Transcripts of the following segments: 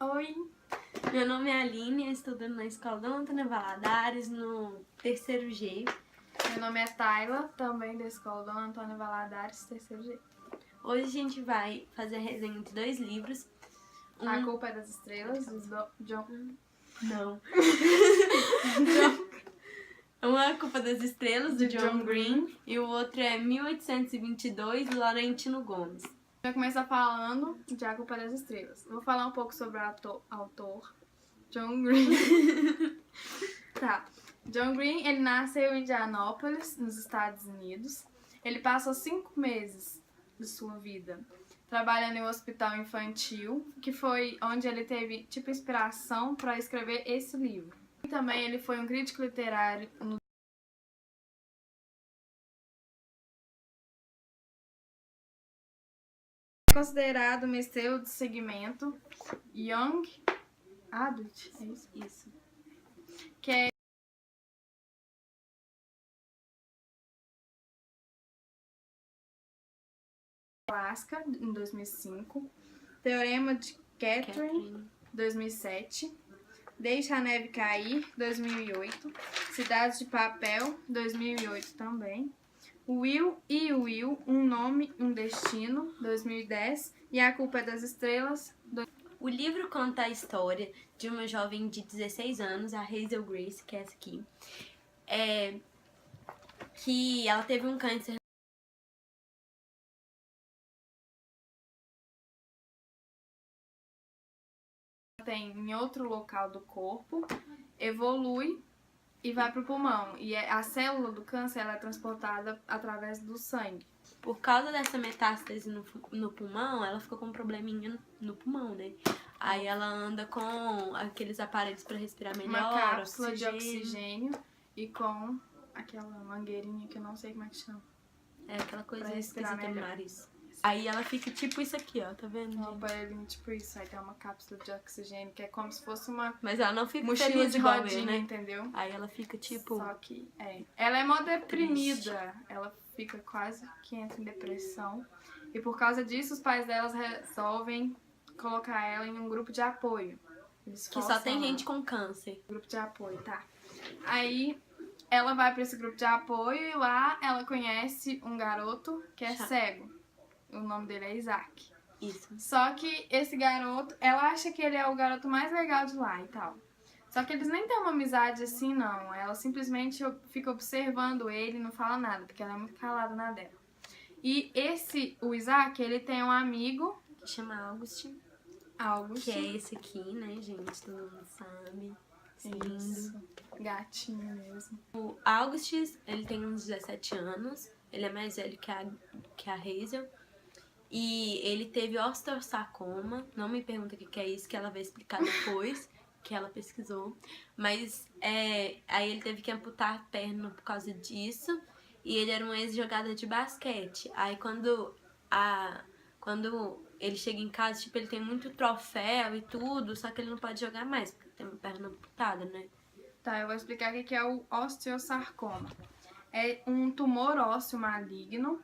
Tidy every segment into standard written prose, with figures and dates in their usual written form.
Oi, meu nome é Aline, eu estudo na Escola Dom Antônio Valadares, no 3º G. Meu nome é Tayla, também da Escola Dom Antônio Valadares, 3º G. Hoje a gente vai fazer a resenha de 2 livros. A Culpa é das Estrelas, do John... Não. Uma Culpa das Estrelas, do John Green, e o outro é 1822, do Laurentino Gomes. Já começar falando de A Culpa é das Estrelas. Vou falar um pouco sobre o autor, John Green. Tá. John Green, ele nasceu em Indianápolis, nos Estados Unidos. Ele passou 5 meses de sua vida trabalhando em um hospital infantil, que foi onde ele teve, tipo, inspiração para escrever esse livro. E também ele foi um crítico literário no considerado uma estrela do segmento Young Adult, é isso? Isso. Que é Alaska, em 2005, Teorema de Catherine, 2007, Deixa a Neve Cair, 2008, Cidades de Papel, 2008 também, Will e Will, Um Nome, Um Destino, 2010, e A Culpa é das Estrelas, O livro conta a história de uma jovem de 16 anos, a Hazel Grace, que é essa aqui, que ela teve um câncer tem em outro local do corpo, evolui e vai pro pulmão. E a célula do câncer ela é transportada através do sangue. Por causa dessa metástase no pulmão, ela ficou com um probleminha no pulmão, né? Aí ela anda com aqueles aparelhos para respirar melhor, Uma cápsula de oxigênio e com aquela mangueirinha que eu não sei como é que chama. É aquela coisa Pra respirar esquisita no melhor. nariz. Aí ela fica tipo isso aqui, ó, tá vendo? Um aparelhinho tipo isso, aí tem uma cápsula de oxigênio que é como se fosse uma Mas ela não fica mochila feliz de igual eu, rodinha, né? entendeu? Aí ela fica tipo... Só que, ela é mó deprimida, ela fica quase que entra em depressão. E por causa disso, os pais delas resolvem colocar ela em um grupo de apoio. Eles Que só forçam tem ela. gente com câncer. Grupo de apoio, tá. Aí ela vai pra esse grupo de apoio e lá ela conhece um garoto que é cego. O nome dele é Isaac. Isso. Só que esse garoto, ela acha que ele é o garoto mais legal de lá e tal. Só que eles nem têm uma amizade assim, não. Ela simplesmente fica observando ele e não fala nada, porque ela é muito calada na dela. E o Isaac, ele tem um amigo... Que chama August. August. Que é esse aqui, né, gente? Todo mundo sabe. Isso. Gatinho mesmo. O August, ele tem uns 17 anos. Ele é mais velho que a Hazel. E ele teve osteosarcoma. Não me pergunta o que é isso, que ela vai explicar depois, que ela pesquisou. Mas aí ele teve que amputar a perna por causa disso. E ele era um ex-jogador de basquete. Aí quando ele chega em casa, tipo, ele tem muito troféu e tudo, só que ele não pode jogar mais, porque tem uma perna amputada, né? Tá, eu vou explicar o que é o osteosarcoma. É um tumor ósseo maligno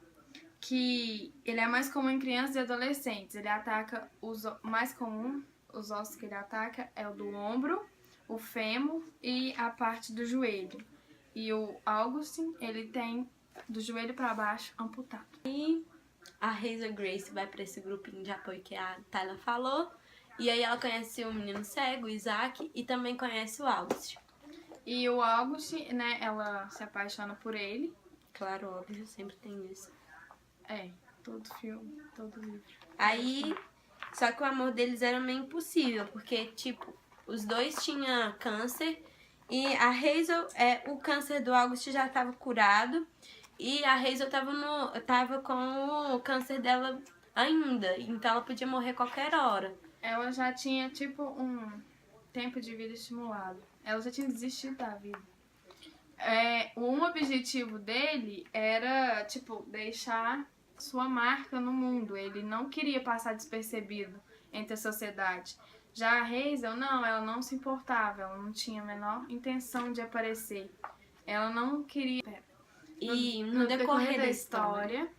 que ele é mais comum em crianças e adolescentes. Ele ataca os ossos que ele ataca é o do ombro, o fêmur e a parte do joelho. E o Augustin, ele tem do joelho para baixo amputado. E a Hazel Grace vai pra esse grupinho de apoio que a Tayla falou. E aí ela conhece o menino cego, o Isaac, e também conhece o August. E o August, né, ela se apaixona por ele. Claro, óbvio, sempre tem isso. Todo filme, todo livro. Aí, só que o amor deles era meio impossível, porque, tipo, os dois tinham câncer e a Hazel, o câncer do August já estava curado e a Hazel tava com o câncer dela ainda, então ela podia morrer qualquer hora. Ela já tinha, tipo, um tempo de vida estimulado. Ela já tinha desistido da vida. Um objetivo dele era, tipo, deixar sua marca no mundo. Ele não queria passar despercebido entre a sociedade. Já a Hazel, não, ela não se importava, ela não tinha a menor intenção de aparecer. Ela não queria... E no decorrer da história,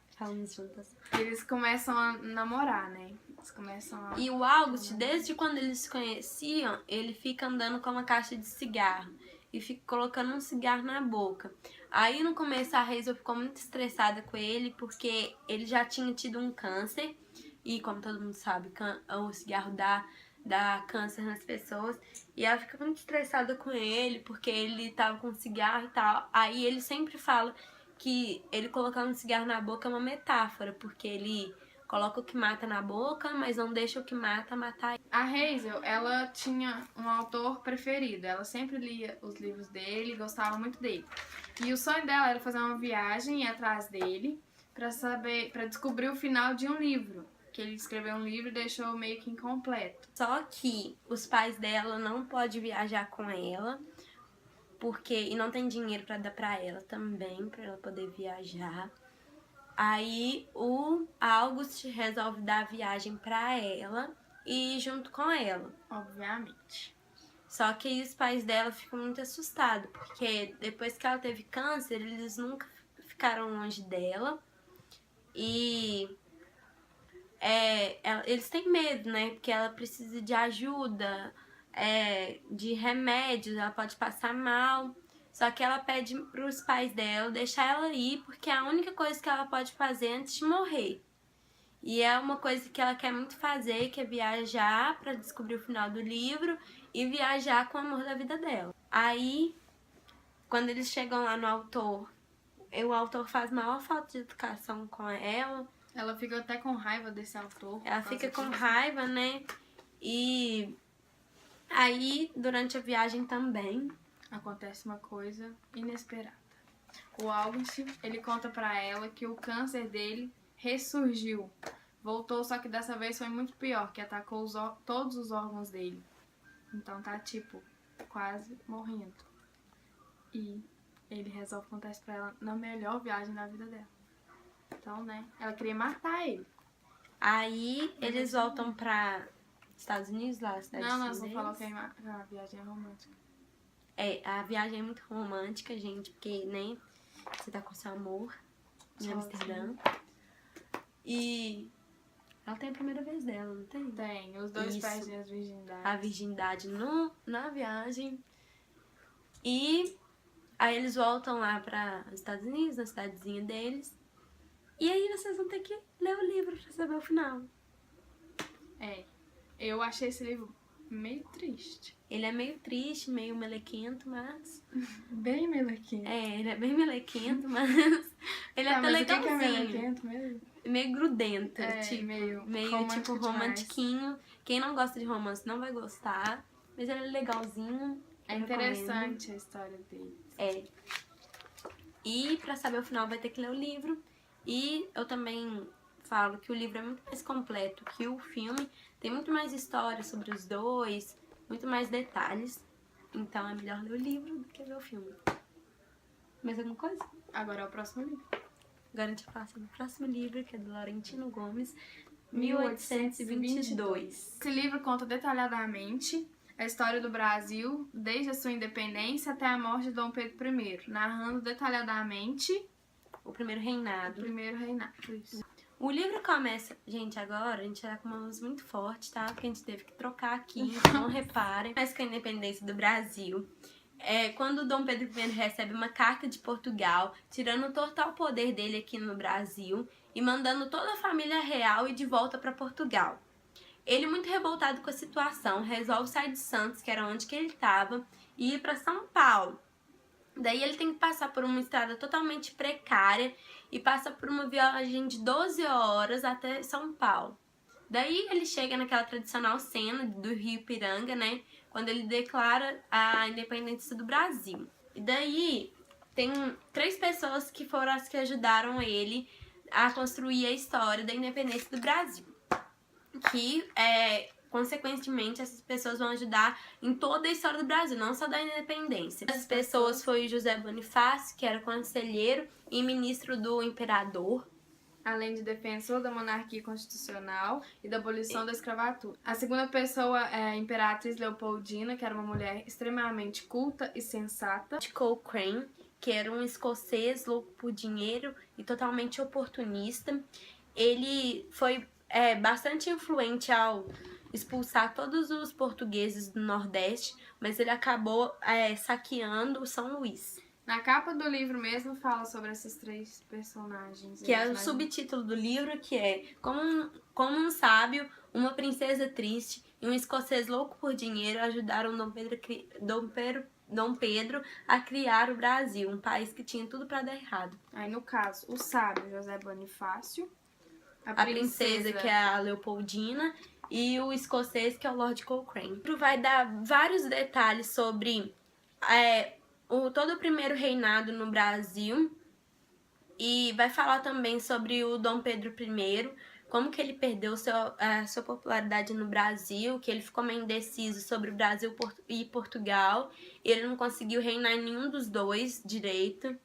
eles começam a namorar, né? Eles começam a... E o August, desde quando eles se conheciam, ele fica andando com uma caixa de cigarro e fica colocando um cigarro na boca. Aí no começo a Hazel ficou muito estressada com ele porque ele já tinha tido um câncer e, como todo mundo sabe, o cigarro dá câncer nas pessoas. E ela fica muito estressada com ele porque ele tava com cigarro e tal. Aí ele sempre fala que ele colocar um cigarro na boca é uma metáfora, porque ele coloca o que mata na boca, mas não deixa o que mata matar ele. A Hazel, ela tinha um autor preferido. Ela sempre lia os livros dele, gostava muito dele. E o sonho dela era fazer uma viagem e ir atrás dele para descobrir o final de um livro. Que ele escreveu um livro e deixou meio que incompleto. Só que os pais dela não podem viajar com ela, e não tem dinheiro para dar para ela também, para ela poder viajar. Aí o August resolve dar a viagem para ela e ir junto com ela. Obviamente. Só que aí os pais dela ficam muito assustados, porque depois que ela teve câncer, eles nunca ficaram longe dela. E eles têm medo, né? Porque ela precisa de ajuda, de remédios, ela pode passar mal. Só que ela pede pros pais dela deixar ela ir, porque é a única coisa que ela pode fazer antes de morrer. E é uma coisa que ela quer muito fazer, que é viajar pra descobrir o final do livro e viajar com o amor da vida dela. Aí, quando eles chegam lá no autor, o autor faz maior falta de educação com ela. Ela fica até com raiva desse autor. Ela fica com raiva, né? E aí, durante a viagem também, acontece uma coisa inesperada. O August, ele conta pra ela que o câncer dele ressurgiu. Voltou, só que dessa vez foi muito pior, que atacou todos os órgãos dele. Então tá, tipo, quase morrendo. E ele resolve contar isso pra ela na melhor viagem da vida dela. Então, né, ela queria matar ele. Aí eles voltam pra Estados Unidos, lá, a cidade Não, deles. nós vamos falar que a viagem é romântica. A viagem é muito romântica, gente, porque, né, você tá com seu amor em Amsterdã. E ela tem a primeira vez dela, não tem? Tem, os dois perdem as virgindades. A virgindade na viagem. E aí eles voltam lá para os Estados Unidos, na cidadezinha deles. E aí vocês vão ter que ler o livro pra saber o final. Eu achei esse livro meio triste. Ele é meio triste, meio melequento, mas... Bem melequento. Ele é bem melequento, mas ele é até mas legalzinho. O que é melequento mesmo? Meio grudento, tipo, meio tipo romantiquinho. Quem não gosta de romance não vai gostar, mas ele é legalzinho. É interessante a história dele. E pra saber o final vai ter que ler o livro. E eu também falo que o livro é muito mais completo que o filme. Tem muito mais história sobre os dois, muito mais detalhes. Então é melhor ler o livro do que ver o filme. Mais alguma coisa? Agora é o próximo livro. Agora a gente vai falar sobre o próximo livro, que é do Laurentino Gomes, 1822. Esse livro conta detalhadamente a história do Brasil, desde a sua independência até a morte de Dom Pedro I, narrando detalhadamente o primeiro reinado. Isso. O livro começa... Gente, agora a gente tá com uma luz muito forte, tá? Porque a gente teve que trocar aqui, então não reparem. Mas com a independência do Brasil, quando Dom Pedro I recebe uma carta de Portugal, tirando o total poder dele aqui no Brasil e mandando toda a família real ir de volta para Portugal. Ele, muito revoltado com a situação, resolve sair de Santos, que era onde que ele estava, e ir para São Paulo. Daí ele tem que passar por uma estrada totalmente precária e passa por uma viagem de 12 horas até São Paulo. Daí ele chega naquela tradicional cena do Rio Ipiranga, né? Quando ele declara a independência do Brasil. E daí tem 3 pessoas que foram as que ajudaram ele a construir a história da independência do Brasil. Que, consequentemente, essas pessoas vão ajudar em toda a história do Brasil, não só da independência. Essas pessoas foi José Bonifácio, que era conselheiro e ministro do imperador. Além de defensor da monarquia constitucional e da abolição da escravatura. A segunda pessoa é a Imperatriz Leopoldina, que era uma mulher extremamente culta e sensata. Cochrane, que era um escocês louco por dinheiro e totalmente oportunista. Ele foi bastante influente ao expulsar todos os portugueses do Nordeste, mas ele acabou saqueando São Luís. Na capa do livro mesmo fala sobre esses 3 personagens. Que é o subtítulo do livro, que é Como um sábio, uma princesa triste e um escocês louco por dinheiro ajudaram Dom Pedro a criar o Brasil, um país que tinha tudo para dar errado. Aí, no caso, o sábio José Bonifácio, A princesa, que é a Leopoldina, e o escocês, que é o Lord Cochrane. O livro vai dar vários detalhes sobre todo o primeiro reinado no Brasil e vai falar também sobre o Dom Pedro I, como que ele perdeu a sua popularidade no Brasil, que ele ficou meio indeciso sobre o Brasil e Portugal, e ele não conseguiu reinar em nenhum dos dois direito.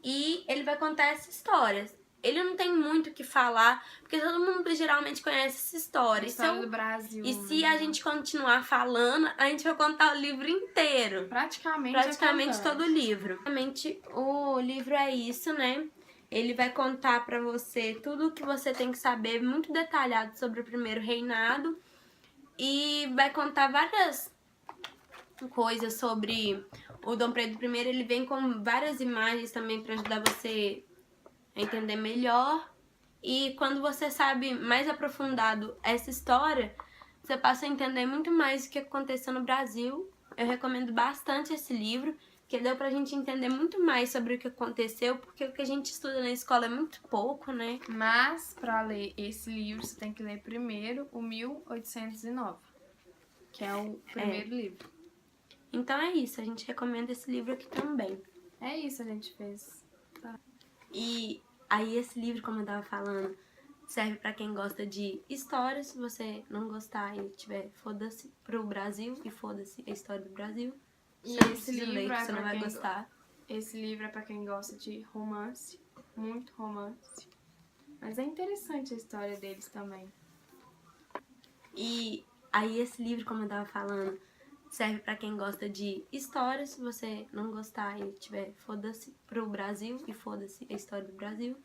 E ele vai contar essa história. Ele não tem muito o que falar, porque todo mundo geralmente conhece essa história. A história do Brasil. E se a gente continuar falando, a gente vai contar o livro inteiro. Praticamente todo o livro. Praticamente o livro é isso, né? Ele vai contar pra você tudo o que você tem que saber, muito detalhado sobre o primeiro reinado. E vai contar várias coisas sobre o Dom Pedro I. Ele vem com várias imagens também pra ajudar você a entender melhor. E quando você sabe mais aprofundado essa história, você passa a entender muito mais o que aconteceu no Brasil. Eu recomendo bastante esse livro, que deu pra gente entender muito mais sobre o que aconteceu, porque o que a gente estuda na escola é muito pouco, né? Mas, pra ler esse livro, você tem que ler primeiro o 1809, que é o primeiro livro. Então é isso, a gente recomenda esse livro aqui também. É isso, a gente fez. Tá. E aí esse livro, como eu tava falando, serve pra quem gosta de história. Se você não gostar e tiver foda-se pro Brasil e foda-se a história do Brasil, E você esse livro ler, que você não vai gostar. Esse livro é pra quem gosta de romance, muito romance. Mas é interessante a história deles também. E aí esse livro, como eu tava falando, serve pra quem gosta de história. Se você não gostar e tiver foda-se pro Brasil e foda-se a história do Brasil,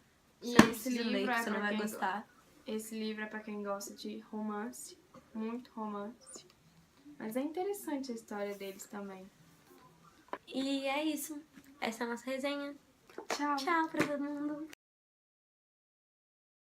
E você esse livro ler, que é você não pra vai quem gostar. Esse livro é pra quem gosta de romance, muito romance. Mas é interessante a história deles também. E é isso. Essa é a nossa resenha. Tchau! Tchau pra todo mundo.